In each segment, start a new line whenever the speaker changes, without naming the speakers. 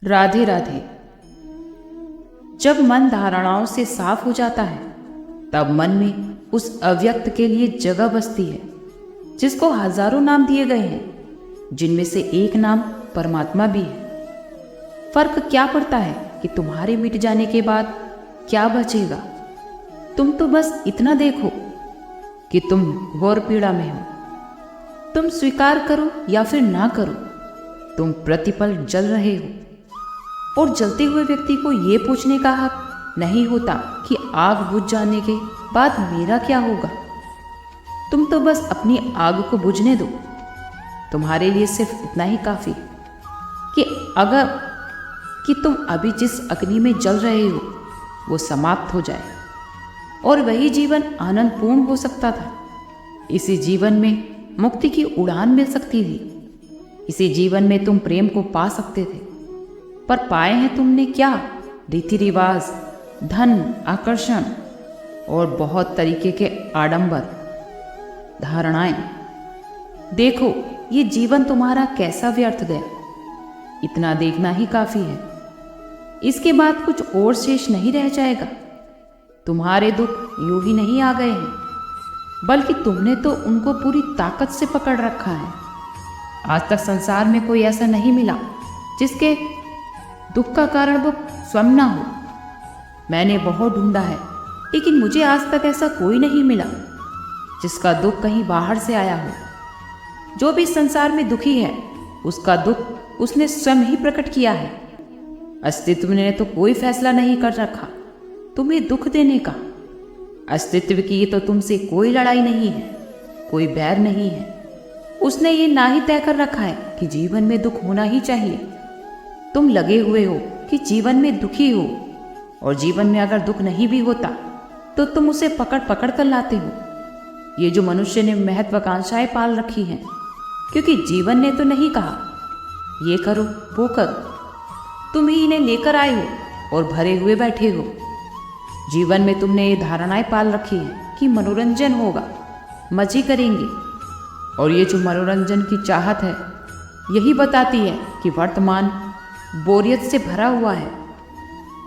राधे राधे। जब मन धारणाओं से साफ हो जाता है तब मन में उस अव्यक्त के लिए जगह बसती है जिसको हजारों नाम दिए गए हैं, जिनमें से एक नाम परमात्मा भी है। फर्क क्या पड़ता है कि तुम्हारे मिट जाने के बाद क्या बचेगा। तुम तो बस इतना देखो कि तुम घोर पीड़ा में हो। तुम स्वीकार करो या फिर ना करो, तुम प्रतिपल जल रहे हो। और जलते हुए व्यक्ति को यह पूछने का हक नहीं होता कि आग बुझ जाने के बाद मेरा क्या होगा। तुम तो बस अपनी आग को बुझने दो। तुम्हारे लिए सिर्फ इतना ही काफी है कि तुम अभी जिस अग्नि में जल रहे हो वो समाप्त हो जाए, और वही जीवन आनंदपूर्ण हो सकता था। इसी जीवन में मुक्ति की उड़ान मिल सकती थी। इसी जीवन में तुम प्रेम को पा सकते थे, पर पाए हैं तुमने क्या? रीति रिवाज, धन, आकर्षण और बहुत तरीके के आडंबर, धारणाएं। देखो ये जीवन तुम्हारा कैसा व्यर्थ गया। इतना देखना ही काफी है। इसके बाद कुछ और शेष नहीं रह जाएगा। तुम्हारे दुख यूं ही नहीं आ गए हैं, बल्कि तुमने तो उनको पूरी ताकत से पकड़ रखा है। आज तक संसार में कोई ऐसा नहीं मिला जिसके दुख का कारण वो स्वयं ना हो। मैंने बहुत ढूंढा है, लेकिन मुझे आज तक ऐसा कोई नहीं मिला जिसका दुख कहीं बाहर से आया हो। जो भी संसार में दुखी है उसका दुख उसने स्वयं ही प्रकट किया है। अस्तित्व ने तो कोई फैसला नहीं कर रखा तुम्हें दुख देने का। अस्तित्व की तो तुमसे कोई लड़ाई नहीं है, कोई बैर नहीं है। उसने ये ना ही तय कर रखा है कि जीवन में दुख होना ही चाहिए। तुम लगे हुए हो कि जीवन में दुखी हो, और जीवन में अगर दुख नहीं भी होता तो तुम उसे पकड़ पकड़ कर लाते हो। ये जो मनुष्य ने महत्वाकांक्षाएं पाल रखी हैं, क्योंकि जीवन ने तो नहीं कहा ये करो वो करो, तुम ही इन्हें लेकर आए हो और भरे हुए बैठे हो। जीवन में तुमने ये धारणाएं पाल रखी हैं कि मनोरंजन होगा, मजे करेंगे, और ये जो मनोरंजन की चाहत है यही बताती है कि वर्तमान बोरियत से भरा हुआ है,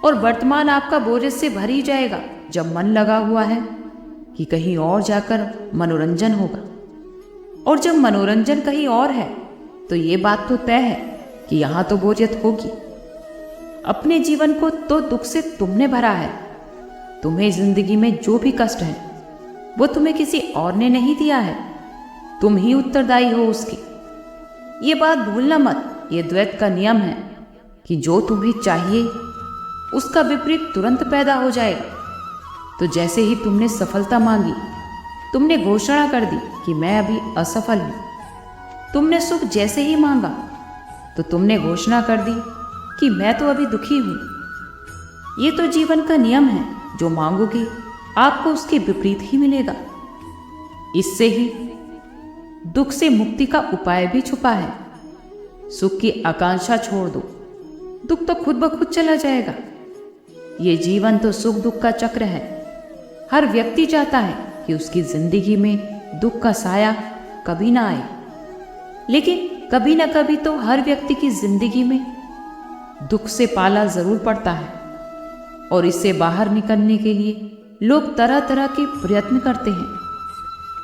और वर्तमान आपका बोरियत से भर ही जाएगा जब मन लगा हुआ है कि कहीं और जाकर मनोरंजन होगा। और जब मनोरंजन कहीं और है तो ये बात तो तय है कि यहाँ तो बोरियत होगी। अपने जीवन को तो दुख से तुमने भरा है। तुम्हें जिंदगी में जो भी कष्ट है वो तुम्हें किसी और ने नहीं दिया है, तुम ही उत्तरदायी हो उसकी। ये बात भूलना मत। ये द्वैत का नियम है कि जो तुम्हें चाहिए उसका विपरीत तुरंत पैदा हो जाएगा। तो जैसे ही तुमने सफलता मांगी, तुमने घोषणा कर दी कि मैं अभी असफल हूं। तुमने सुख जैसे ही मांगा तो तुमने घोषणा कर दी कि मैं तो अभी दुखी हूं। ये तो जीवन का नियम है, जो मांगोगे आपको उसके विपरीत ही मिलेगा। इससे ही दुख से मुक्ति का उपाय भी छुपा है। सुख की आकांक्षा छोड़ दो, दुख तो खुद ब खुद चला जाएगा। ये जीवन तो सुख दुख का चक्र है। हर व्यक्ति चाहता है कि उसकी जिंदगी में दुख का साया कभी ना आए, लेकिन कभी ना कभी तो हर व्यक्ति की जिंदगी में दुख से पाला जरूर पड़ता है, और इससे बाहर निकलने के लिए लोग तरह तरह के प्रयत्न करते हैं।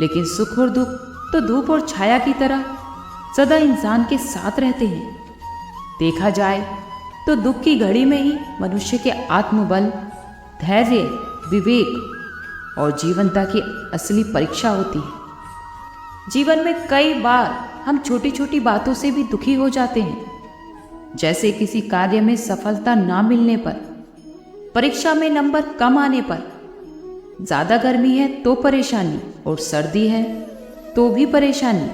लेकिन सुख और दुख तो धूप और छाया की तरह सदा इंसान के साथ रहते हैं। देखा जाए तो दुख की घड़ी में ही मनुष्य के आत्मबल, धैर्य, विवेक और जीवनता की असली परीक्षा होती है। जीवन में कई बार हम छोटी छोटी बातों से भी दुखी हो जाते हैं, जैसे किसी कार्य में सफलता ना मिलने पर, परीक्षा में नंबर कम आने पर, ज्यादा गर्मी है तो परेशानी और सर्दी है तो भी परेशानी।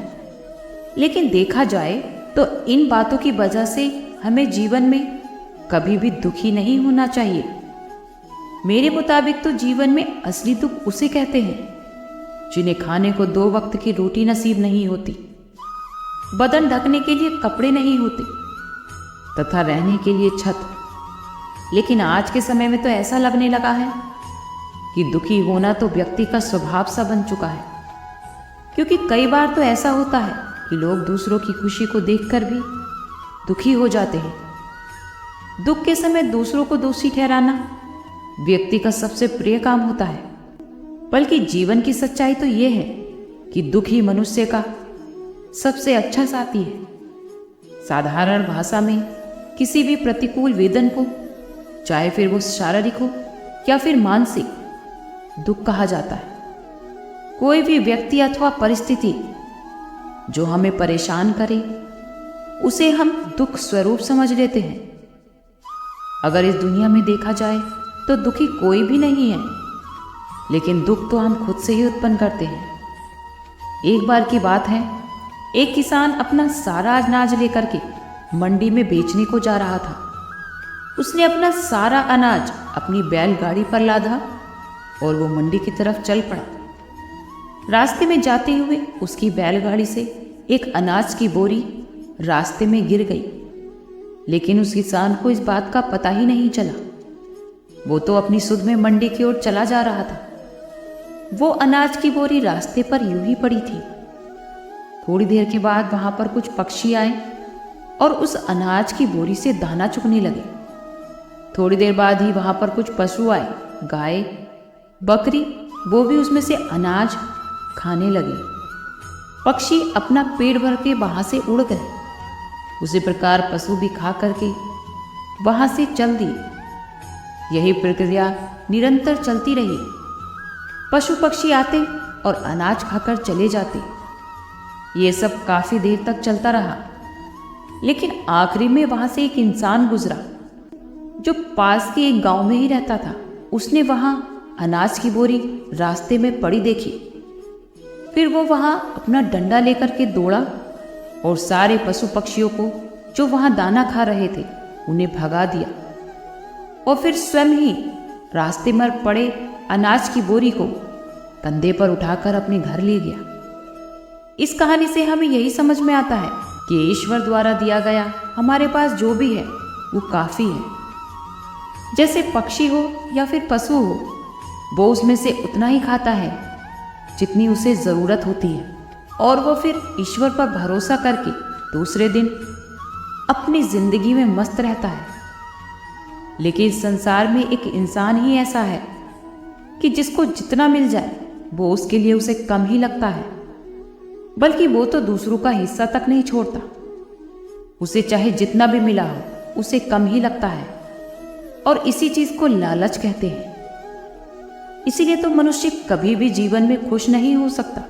लेकिन देखा जाए तो इन बातों की वजह से हमें जीवन में कभी भी दुखी नहीं होना चाहिए। मेरे मुताबिक तो जीवन में असली दुख उसे कहते हैं जिन्हें खाने को 2 वक्त की रोटी नसीब नहीं होती, बदन ढकने के लिए कपड़े नहीं होते, तथा रहने के लिए छत। लेकिन आज के समय में तो ऐसा लगने लगा है कि दुखी होना तो व्यक्ति का स्वभाव सा बन चुका है। क्योंकि कई बार तो ऐसा होता है कि लोग दूसरों की खुशी को देखकर भी दुखी हो जाते हैं। दुख के समय दूसरों को दोषी ठहराना व्यक्ति का सबसे प्रिय काम होता है, बल्कि जीवन की सच्चाई तो यह है कि दुख ही मनुष्य का सबसे अच्छा साथी है। साधारण भाषा में किसी भी प्रतिकूल वेदन को, चाहे फिर वो शारीरिक हो या फिर मानसिक, दुख कहा जाता है। कोई भी व्यक्ति अथवा परिस्थिति जो हमें परेशान करे, उसे हम दुख स्वरूप समझ लेते हैं। अगर इस दुनिया में देखा जाए तो दुखी कोई भी नहीं है, लेकिन दुख तो हम खुद से ही उत्पन्न करते हैं। एक बार की बात है, एक किसान अपना सारा अनाज लेकर के मंडी में बेचने को जा रहा था। उसने अपना सारा अनाज अपनी बैलगाड़ी पर लादा और वो मंडी की तरफ चल पड़ा। रास्ते में जाते हुए उसकी बैलगाड़ी से एक अनाज की बोरी रास्ते में गिर गई, लेकिन उस किसान को इस बात का पता ही नहीं चला। वो तो अपनी सुध में मंडी की ओर चला जा रहा था। वो अनाज की बोरी रास्ते पर यूं ही पड़ी थी। थोड़ी देर के बाद वहां पर कुछ पक्षी आए और उस अनाज की बोरी से दाना चुगने लगे। थोड़ी देर बाद ही वहां पर कुछ पशु आए, गाय, बकरी, वो भी उसमें से अनाज खाने लगे। पक्षी अपना पेट भर के वहां से उड़ गए। उसी प्रकार पशु भी खा करके वहां से चल दिए। यही प्रक्रिया निरंतर चलती रही। पशु पक्षी आते और अनाज खाकर चले जाते। ये सब काफी देर तक चलता रहा, लेकिन आखिरी में वहां से एक इंसान गुजरा जो पास के एक गांव में ही रहता था। उसने वहां अनाज की बोरी रास्ते में पड़ी देखी। फिर वो वहां अपना डंडा लेकर के दौड़ा और सारे पशु पक्षियों को जो वहां दाना खा रहे थे उन्हें भगा दिया, और फिर स्वयं ही रास्ते में पड़े अनाज की बोरी को कंधे पर उठाकर अपने घर ले गया। इस कहानी से हमें यही समझ में आता है कि ईश्वर द्वारा दिया गया हमारे पास जो भी है वो काफी है। जैसे पक्षी हो या फिर पशु हो, वो उसमें से उतना ही खाता है जितनी उसे जरूरत होती है, और वो फिर ईश्वर पर भरोसा करके दूसरे दिन अपनी जिंदगी में मस्त रहता है। लेकिन संसार में एक इंसान ही ऐसा है कि जिसको जितना मिल जाए वो उसके लिए उसे कम ही लगता है, बल्कि वो तो दूसरों का हिस्सा तक नहीं छोड़ता। उसे चाहे जितना भी मिला हो उसे कम ही लगता है, और इसी चीज को लालच कहते हैं। इसीलिए तो मनुष्य कभी भी जीवन में खुश नहीं हो सकता।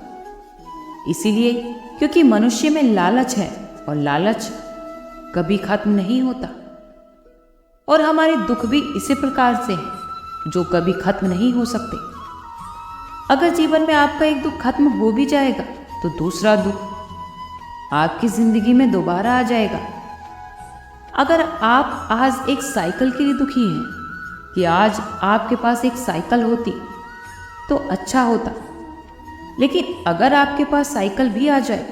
इसीलिए क्योंकि मनुष्य में लालच है, और लालच कभी खत्म नहीं होता। और हमारे दुख भी इसी प्रकार से हैं जो कभी खत्म नहीं हो सकते। अगर जीवन में आपका एक दुख खत्म हो भी जाएगा तो दूसरा दुख आपकी जिंदगी में दोबारा आ जाएगा। अगर आप आज एक साइकिल के लिए दुखी हैं कि आज आपके पास एक साइकिल होती तो अच्छा होता, लेकिन अगर आपके पास साइकिल भी आ जाए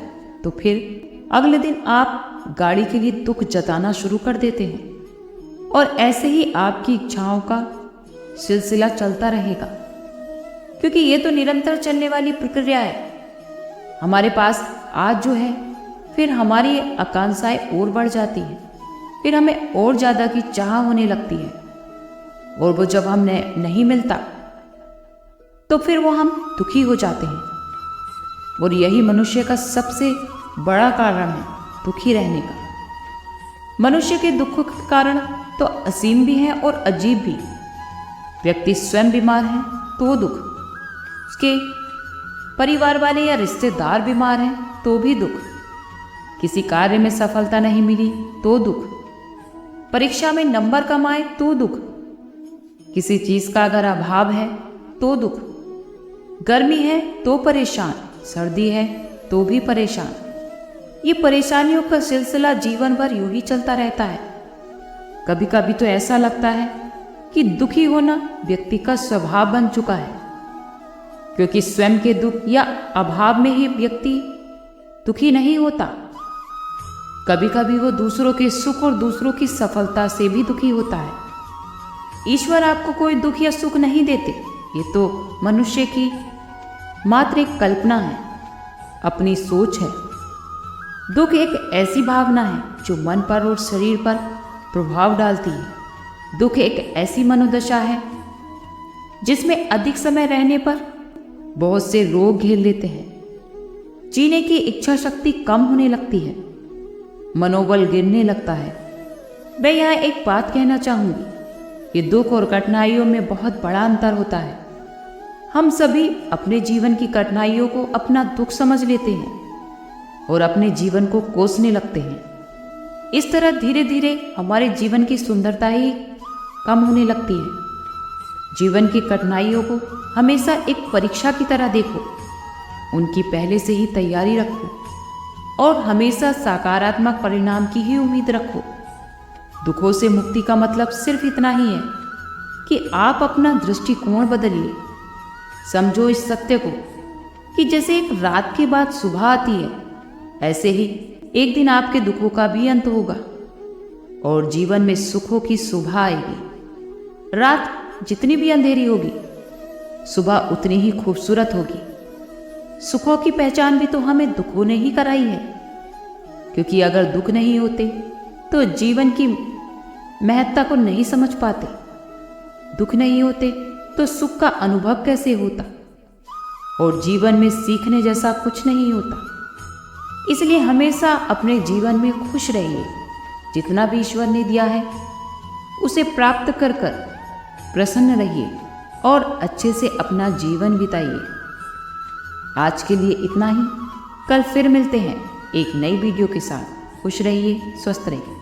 तो फिर अगले दिन आप गाड़ी के लिए दुख जताना शुरू कर देते हैं, और ऐसे ही आपकी इच्छाओं का सिलसिला चलता रहेगा, क्योंकि ये तो निरंतर चलने वाली प्रक्रिया है। हमारे पास आज जो है, फिर हमारी आकांक्षाएं और बढ़ जाती हैं, फिर हमें और ज़्यादा की चाह होने लगती है, और वो जब हमें नहीं मिलता तो फिर वो हम दुखी हो जाते हैं। और यही मनुष्य का सबसे बड़ा कारण है दुखी रहने का। मनुष्य के दुख के कारण तो असीम भी है और अजीब भी। व्यक्ति स्वयं बीमार है तो दुख, उसके परिवार वाले या रिश्तेदार बीमार हैं तो भी दुख, किसी कार्य में सफलता नहीं मिली तो दुख, परीक्षा में नंबर कम आए तो दुख, किसी चीज का अगर अभाव है तो दुख, गर्मी है तो परेशान, सर्दी है तो भी परेशान। ये परेशानियों का सिलसिला जीवन भर यूं ही चलता रहता है। कभी कभी तो ऐसा लगता है कि दुखी होना व्यक्ति का स्वभाव बन चुका है, क्योंकि स्वयं के दुख या अभाव में ही व्यक्ति दुखी नहीं होता। कभी कभी वो दूसरों के सुख और दूसरों की सफलता से भी दुखी होता है। ईश्वर आपको कोई दुख या सुख नहीं देते, ये तो मनुष्य की मात्र एक कल्पना है, अपनी सोच है। दुख एक ऐसी भावना है जो मन पर और शरीर पर प्रभाव डालती है। दुख एक ऐसी मनोदशा है जिसमें अधिक समय रहने पर बहुत से रोग घेर लेते हैं। जीने की इच्छा शक्ति कम होने लगती है, मनोबल गिरने लगता है। मैं यहाँ एक बात कहना चाहूंगी कि दुख और कठिनाइयों में बहुत बड़ा अंतर होता है। हम सभी अपने जीवन की कठिनाइयों को अपना दुख समझ लेते हैं और अपने जीवन को कोसने लगते हैं। इस तरह धीरे धीरे हमारे जीवन की सुंदरता ही कम होने लगती है। जीवन की कठिनाइयों को हमेशा एक परीक्षा की तरह देखो, उनकी पहले से ही तैयारी रखो और हमेशा सकारात्मक परिणाम की ही उम्मीद रखो। दुखों से मुक्ति का मतलब सिर्फ इतना ही है कि आप अपना दृष्टिकोण बदलिए। समझो इस सत्य को कि जैसे एक रात के बाद सुबह आती है, ऐसे ही एक दिन आपके दुखों का भी अंत होगा और जीवन में सुखों की सुबह आएगी। रात जितनी भी अंधेरी होगी, सुबह उतनी ही खूबसूरत होगी। सुखों की पहचान भी तो हमें दुखों ने ही कराई है, क्योंकि अगर दुख नहीं होते तो जीवन की महत्ता को नहीं समझ पाते। दुख नहीं होते तो सुख का अनुभव कैसे होता, और जीवन में सीखने जैसा कुछ नहीं होता। इसलिए हमेशा अपने जीवन में खुश रहिए। जितना भी ईश्वर ने दिया है उसे प्राप्त कर कर प्रसन्न रहिए और अच्छे से अपना जीवन बिताइए। आज के लिए इतना ही। कल फिर मिलते हैं एक नई वीडियो के साथ। खुश रहिए, स्वस्थ रहिए।